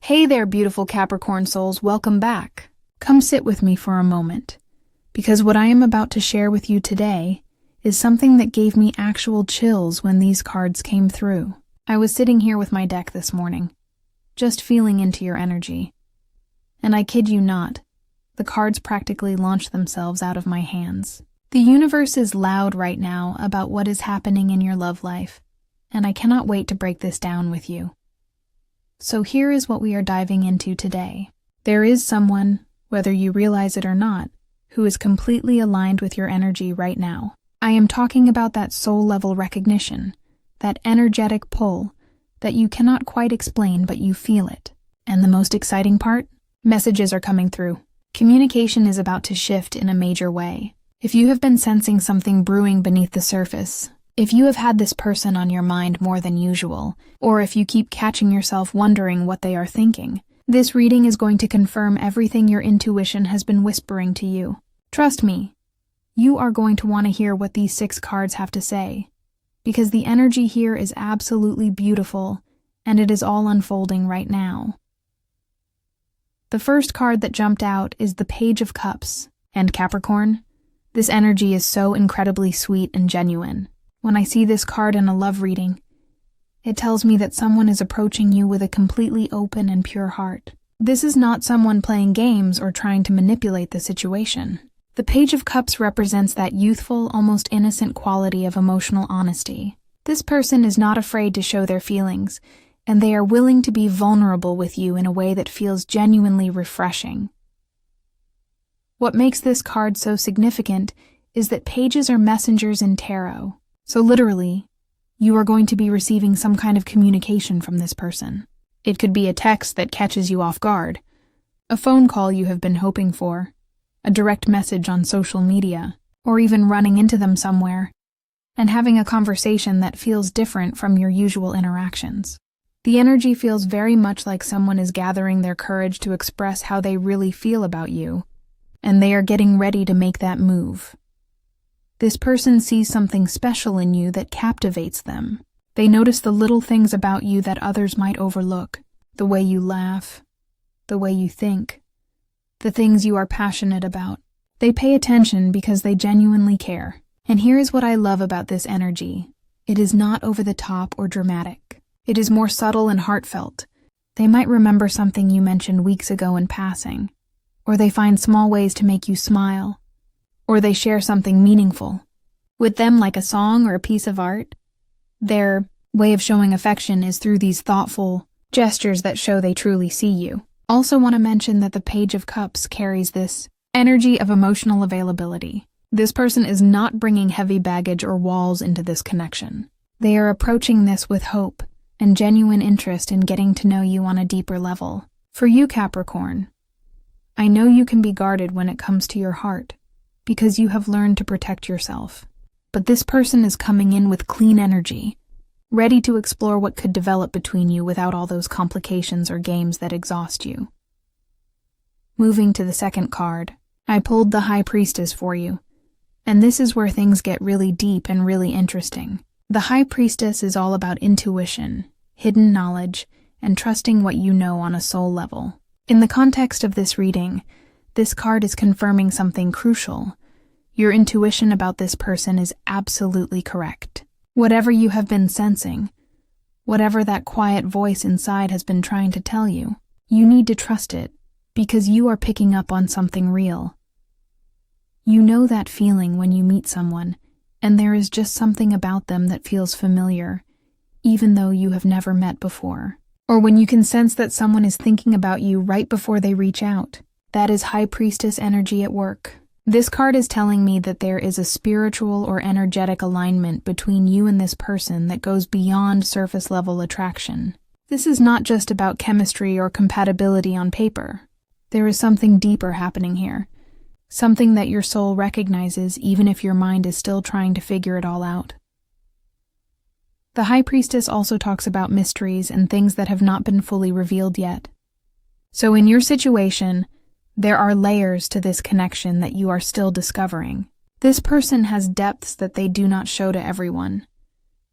Hey there, beautiful Capricorn souls, welcome back. Come sit with me for a moment, because what I am about to share with you today is something that gave me actual chills when these cards came through. I was sitting here with my deck this morning, just feeling into your energy. And I kid you not, the cards practically launched themselves out of my hands. The universe is loud right now about what is happening in your love life, and I cannot wait to break this down with you. So here is what we are diving into today. There is someone, whether you realize it or not, who is completely aligned with your energy right now. I am talking about that soul-level recognition, that energetic pull that you cannot quite explain but you feel it. And the most exciting part? Messages are coming through. Communication is about to shift in a major way. If you have been sensing something brewing beneath the surface, if you have had this person on your mind more than usual, or if you keep catching yourself wondering what they are thinking, this reading is going to confirm everything your intuition has been whispering to you. Trust me, you are going to want to hear what these 6 cards have to say, because the energy here is absolutely beautiful, and it is all unfolding right now. The first card that jumped out is the Page of Cups, and Capricorn, this energy is so incredibly sweet and genuine. When I see this card in a love reading, it tells me that someone is approaching you with a completely open and pure heart. This is not someone playing games or trying to manipulate the situation. The Page of Cups represents that youthful, almost innocent quality of emotional honesty. This person is not afraid to show their feelings, and they are willing to be vulnerable with you in a way that feels genuinely refreshing. What makes this card so significant is that pages are messengers in tarot. So literally, you are going to be receiving some kind of communication from this person. It could be a text that catches you off guard, a phone call you have been hoping for, a direct message on social media, or even running into them somewhere and having a conversation that feels different from your usual interactions. The energy feels very much like someone is gathering their courage to express how they really feel about you, and they are getting ready to make that move. This person sees something special in you that captivates them. They notice the little things about you that others might overlook, the way you laugh, the way you think, the things you are passionate about. They pay attention because they genuinely care. And here is what I love about this energy. It is not over the top or dramatic. It is more subtle and heartfelt. They might remember something you mentioned weeks ago in passing, or they find small ways to make you smile, or they share something meaningful. With them, like a song or a piece of art, their way of showing affection is through these thoughtful gestures that show they truly see you. Also want to mention that the Page of Cups carries this energy of emotional availability. This person is not bringing heavy baggage or walls into this connection. They are approaching this with hope and genuine interest in getting to know you on a deeper level. For you, Capricorn, I know you can be guarded when it comes to your heart, because you have learned to protect yourself. But this person is coming in with clean energy, ready to explore what could develop between you without all those complications or games that exhaust you. Moving to the second card, I pulled the High Priestess for you, and this is where things get really deep and really interesting. The High Priestess is all about intuition, hidden knowledge, and trusting what you know on a soul level. In the context of this reading, this card is confirming something crucial. Your intuition about this person is absolutely correct. Whatever you have been sensing, whatever that quiet voice inside has been trying to tell you, you need to trust it, because you are picking up on something real. You know that feeling when you meet someone, and there is just something about them that feels familiar, even though you have never met before. Or when you can sense that someone is thinking about you right before they reach out. That is High Priestess energy at work. This card is telling me that there is a spiritual or energetic alignment between you and this person that goes beyond surface-level attraction. This is not just about chemistry or compatibility on paper. There is something deeper happening here, something that your soul recognizes even if your mind is still trying to figure it all out. The High Priestess also talks about mysteries and things that have not been fully revealed yet. So in your situation, there are layers to this connection that you are still discovering. This person has depths that they do not show to everyone,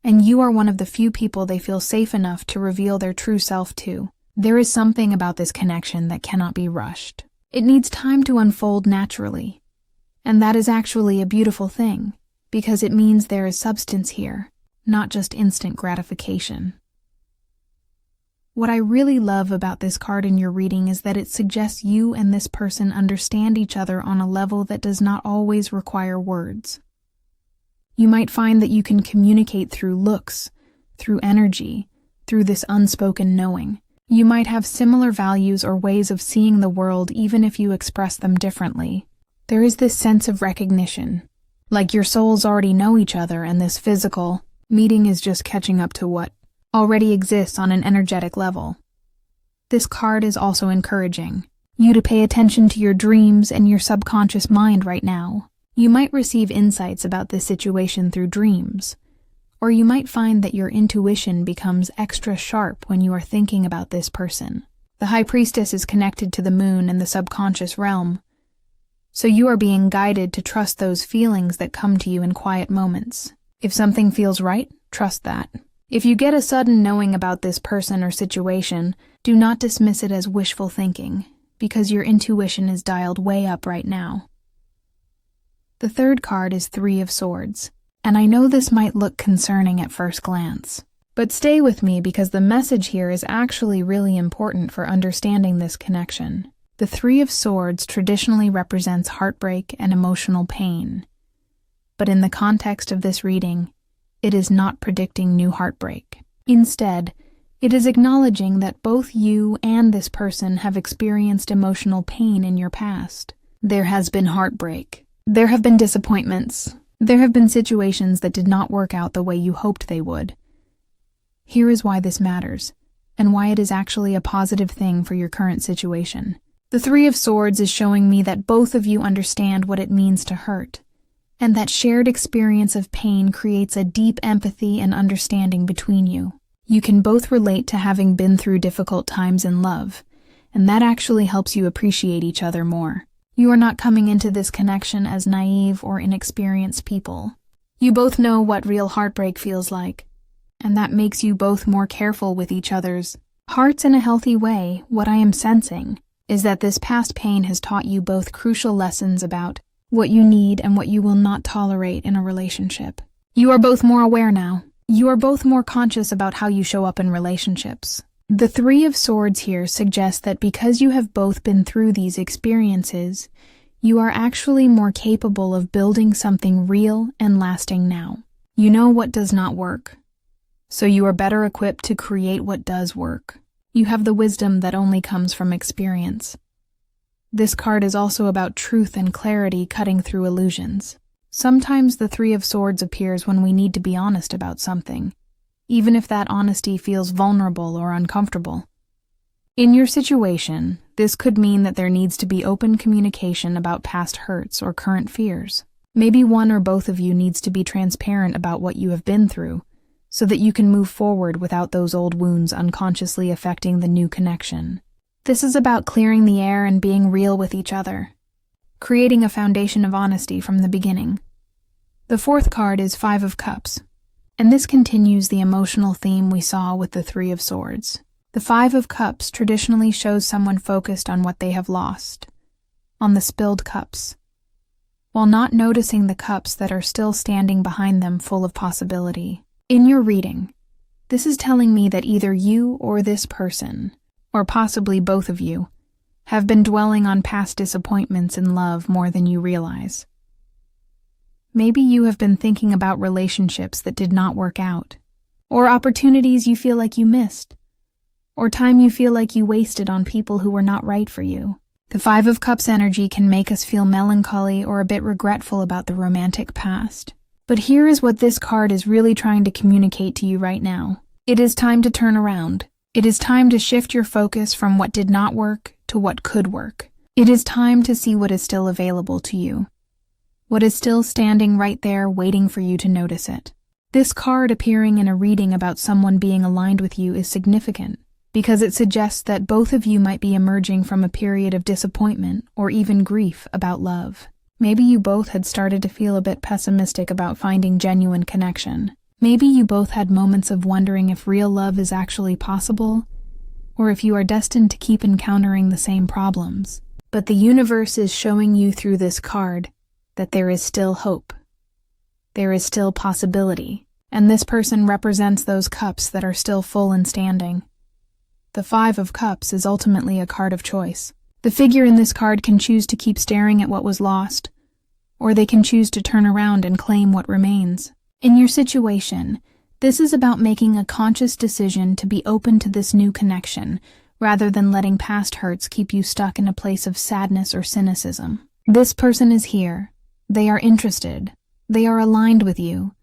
and you are one of the few people they feel safe enough to reveal their true self to. There is something about this connection that cannot be rushed. It needs time to unfold naturally. And that is actually a beautiful thing, because it means there is substance here, not just instant gratification. What I really love about this card in your reading is that it suggests you and this person understand each other on a level that does not always require words. You might find that you can communicate through looks, through energy, through this unspoken knowing. You might have similar values or ways of seeing the world even if you express them differently. There is this sense of recognition, like your souls already know each other and this physical meeting is just catching up to what already exists on an energetic level. This card is also encouraging you to pay attention to your dreams and your subconscious mind right now. You might receive insights about this situation through dreams, or you might find that your intuition becomes extra sharp when you are thinking about this person. The High Priestess is connected to the moon and the subconscious realm, so you are being guided to trust those feelings that come to you in quiet moments. If something feels right, trust that. If you get a sudden knowing about this person or situation, do not dismiss it as wishful thinking, because your intuition is dialed way up right now. The third card is Three of Swords, and I know this might look concerning at first glance, but stay with me because the message here is actually really important for understanding this connection. The Three of Swords traditionally represents heartbreak and emotional pain, but in the context of this reading, it is not predicting new heartbreak. Instead, it is acknowledging that both you and this person have experienced emotional pain in your past. There has been heartbreak. There have been disappointments. There have been situations that did not work out the way you hoped they would. Here is why this matters, and why it is actually a positive thing for your current situation. The Three of Swords is showing me that both of you understand what it means to hurt, and that shared experience of pain creates a deep empathy and understanding between you. You can both relate to having been through difficult times in love, and that actually helps you appreciate each other more. You are not coming into this connection as naive or inexperienced people. You both know what real heartbreak feels like, and that makes you both more careful with each other's hearts in a healthy way. What I am sensing is that this past pain has taught you both crucial lessons about what you need and what you will not tolerate in a relationship. You are both more aware now. You are both more conscious about how you show up in relationships. The Three of Swords here suggests that because you have both been through these experiences, you are actually more capable of building something real and lasting now. You know what does not work, so you are better equipped to create what does work. You have the wisdom that only comes from experience. This card is also about truth and clarity cutting through illusions. Sometimes the Three of Swords appears when we need to be honest about something, even if that honesty feels vulnerable or uncomfortable. In your situation, this could mean that there needs to be open communication about past hurts or current fears. Maybe one or both of you needs to be transparent about what you have been through, so that you can move forward without those old wounds unconsciously affecting the new connection. This is about clearing the air and being real with each other, creating a foundation of honesty from the beginning. The fourth card is Five of Cups, and this continues the emotional theme we saw with the Three of Swords. The Five of Cups traditionally shows someone focused on what they have lost, on the spilled cups, while not noticing the cups that are still standing behind them full of possibility. In your reading, this is telling me that either you or this person, or possibly both of you, have been dwelling on past disappointments in love more than you realize. Maybe you have been thinking about relationships that did not work out, or opportunities you feel like you missed, or time you feel like you wasted on people who were not right for you. The Five of Cups energy can make us feel melancholy or a bit regretful about the romantic past. But here is what this card is really trying to communicate to you right now. It is time to turn around. It is time to shift your focus from what did not work to what could work. It is time to see what is still available to you, what is still standing right there waiting for you to notice it. This card appearing in a reading about someone being aligned with you is significant because it suggests that both of you might be emerging from a period of disappointment or even grief about love. Maybe you both had started to feel a bit pessimistic about finding genuine connection. Maybe you both had moments of wondering if real love is actually possible, or if you are destined to keep encountering the same problems. But the universe is showing you through this card that there is still hope. There is still possibility, and this person represents those cups that are still full and standing. The Five of Cups is ultimately a card of choice. The figure in this card can choose to keep staring at what was lost, or they can choose to turn around and claim what remains. In your situation, this is about making a conscious decision to be open to this new connection, rather than letting past hurts keep you stuck in a place of sadness or cynicism. This person is here. They are interested. They are aligned with you.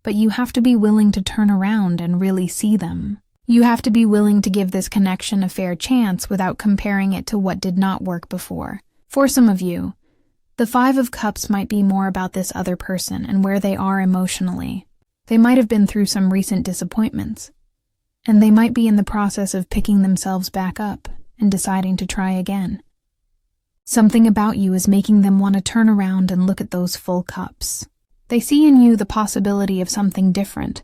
But you have to be willing to turn around and really see them. You have to be willing to give this connection a fair chance without comparing it to what did not work before. For some of you, the Five of Cups might be more about this other person and where they are emotionally. They might have been through some recent disappointments, and they might be in the process of picking themselves back up and deciding to try again. Something about you is making them want to turn around and look at those full cups. They see in you the possibility of something different,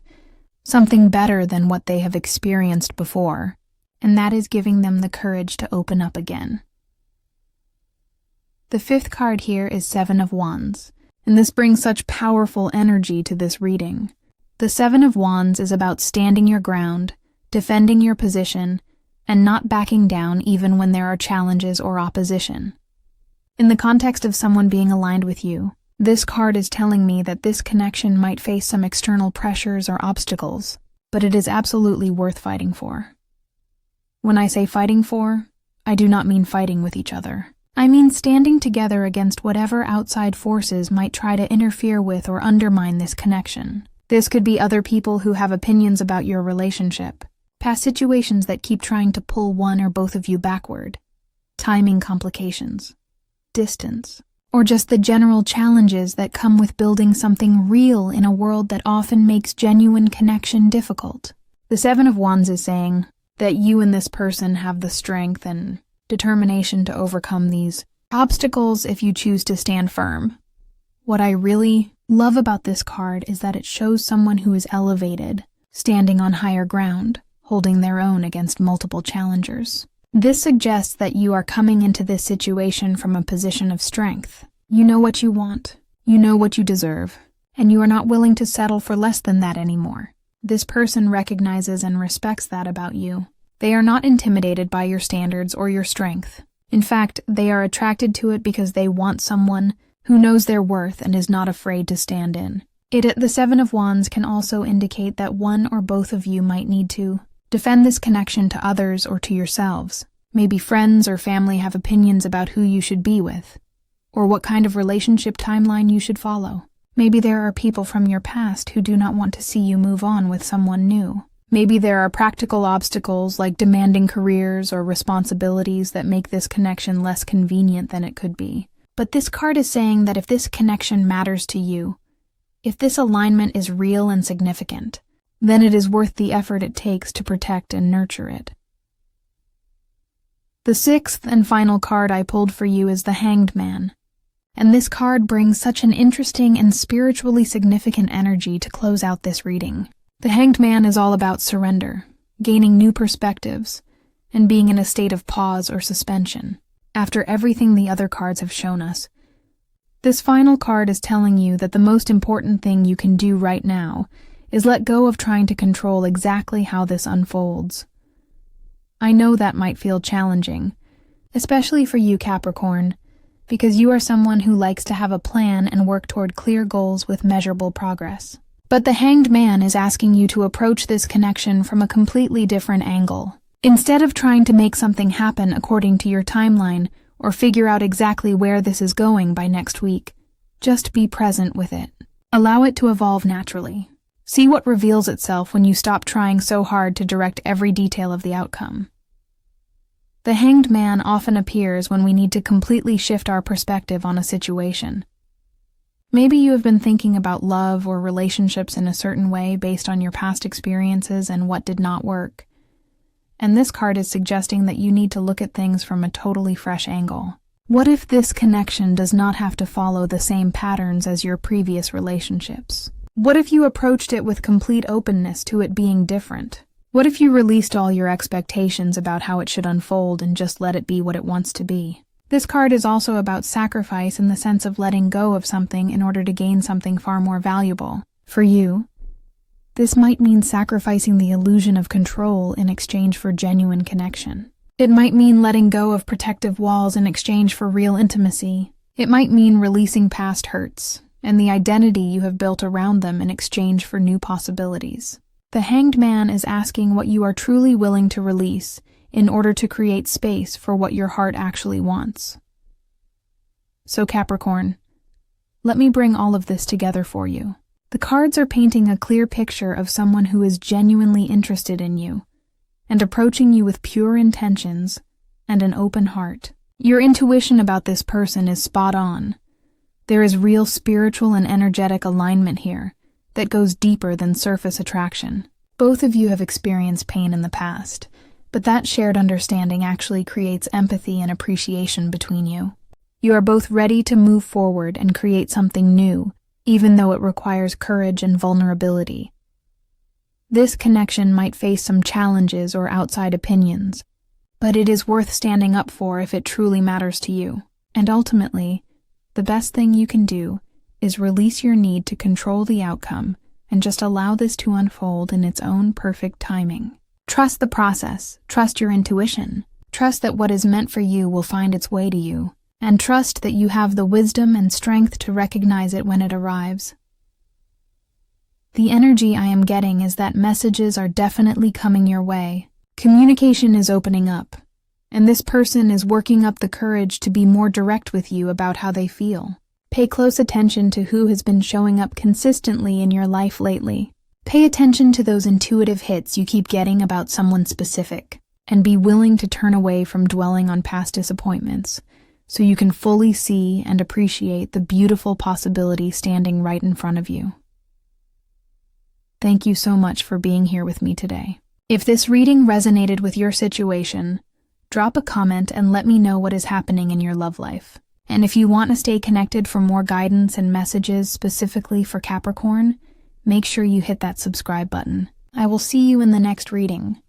something better than what they have experienced before, and that is giving them the courage to open up again. The fifth card here is Seven of Wands, and this brings such powerful energy to this reading. The Seven of Wands is about standing your ground, defending your position, and not backing down even when there are challenges or opposition. In the context of someone being aligned with you, this card is telling me that this connection might face some external pressures or obstacles, but it is absolutely worth fighting for. When I say fighting for, I do not mean fighting with each other. I mean standing together against whatever outside forces might try to interfere with or undermine this connection. This could be other people who have opinions about your relationship, past situations that keep trying to pull one or both of you backward, timing complications, distance, or just the general challenges that come with building something real in a world that often makes genuine connection difficult. The Seven of Wands is saying that you and this person have the strength and determination to overcome these obstacles if you choose to stand firm. What I really love about this card is that it shows someone who is elevated, standing on higher ground, holding their own against multiple challengers. This suggests that you are coming into this situation from a position of strength. You know what you want, you know what you deserve, and you are not willing to settle for less than that anymore. This person recognizes and respects that about you. They are not intimidated by your standards or your strength. In fact, they are attracted to it because they want someone who knows their worth and is not afraid to stand in. The Seven of Wands can also indicate that one or both of you might need to defend this connection to others or to yourselves. Maybe friends or family have opinions about who you should be with, or what kind of relationship timeline you should follow. Maybe there are people from your past who do not want to see you move on with someone new. Maybe there are practical obstacles like demanding careers or responsibilities that make this connection less convenient than it could be. But this card is saying that if this connection matters to you, if this alignment is real and significant, then it is worth the effort it takes to protect and nurture it. The sixth and final card I pulled for you is the Hanged Man, and this card brings such an interesting and spiritually significant energy to close out this reading. The Hanged Man is all about surrender, gaining new perspectives, and being in a state of pause or suspension after everything the other cards have shown us. This final card is telling you that the most important thing you can do right now is let go of trying to control exactly how this unfolds. I know that might feel challenging, especially for you, Capricorn, because you are someone who likes to have a plan and work toward clear goals with measurable progress. But the Hanged Man is asking you to approach this connection from a completely different angle. Instead of trying to make something happen according to your timeline or figure out exactly where this is going by next week, just be present with it. Allow it to evolve naturally. See what reveals itself when you stop trying so hard to direct every detail of the outcome. The Hanged Man often appears when we need to completely shift our perspective on a situation. Maybe you have been thinking about love or relationships in a certain way based on your past experiences and what did not work. And this card is suggesting that you need to look at things from a totally fresh angle. What if this connection does not have to follow the same patterns as your previous relationships? What if you approached it with complete openness to it being different? What if you released all your expectations about how it should unfold and just let it be what it wants to be? This card is also about sacrifice in the sense of letting go of something in order to gain something far more valuable. For you, this might mean sacrificing the illusion of control in exchange for genuine connection. It might mean letting go of protective walls in exchange for real intimacy. It might mean releasing past hurts and the identity you have built around them in exchange for new possibilities. The Hanged Man is asking what you are truly willing to release in order to create space for what your heart actually wants. So Capricorn, let me bring all of this together for you. The cards are painting a clear picture of someone who is genuinely interested in you and approaching you with pure intentions and an open heart. Your intuition about this person is spot on. There is real spiritual and energetic alignment here that goes deeper than surface attraction. Both of you have experienced pain in the past, but that shared understanding actually creates empathy and appreciation between you. You are both ready to move forward and create something new, even though it requires courage and vulnerability. This connection might face some challenges or outside opinions, but it is worth standing up for if it truly matters to you. And ultimately, the best thing you can do is release your need to control the outcome and just allow this to unfold in its own perfect timing. Trust the process, trust your intuition, trust that what is meant for you will find its way to you, and trust that you have the wisdom and strength to recognize it when it arrives. The energy I am getting is that messages are definitely coming your way. Communication is opening up, and this person is working up the courage to be more direct with you about how they feel. Pay close attention to who has been showing up consistently in your life lately. Pay attention to those intuitive hits you keep getting about someone specific, and be willing to turn away from dwelling on past disappointments so you can fully see and appreciate the beautiful possibility standing right in front of you. Thank you so much for being here with me today. If this reading resonated with your situation, drop a comment and let me know what is happening in your love life. And if you want to stay connected for more guidance and messages specifically for Capricorn, make sure you hit that subscribe button. I will see you in the next reading.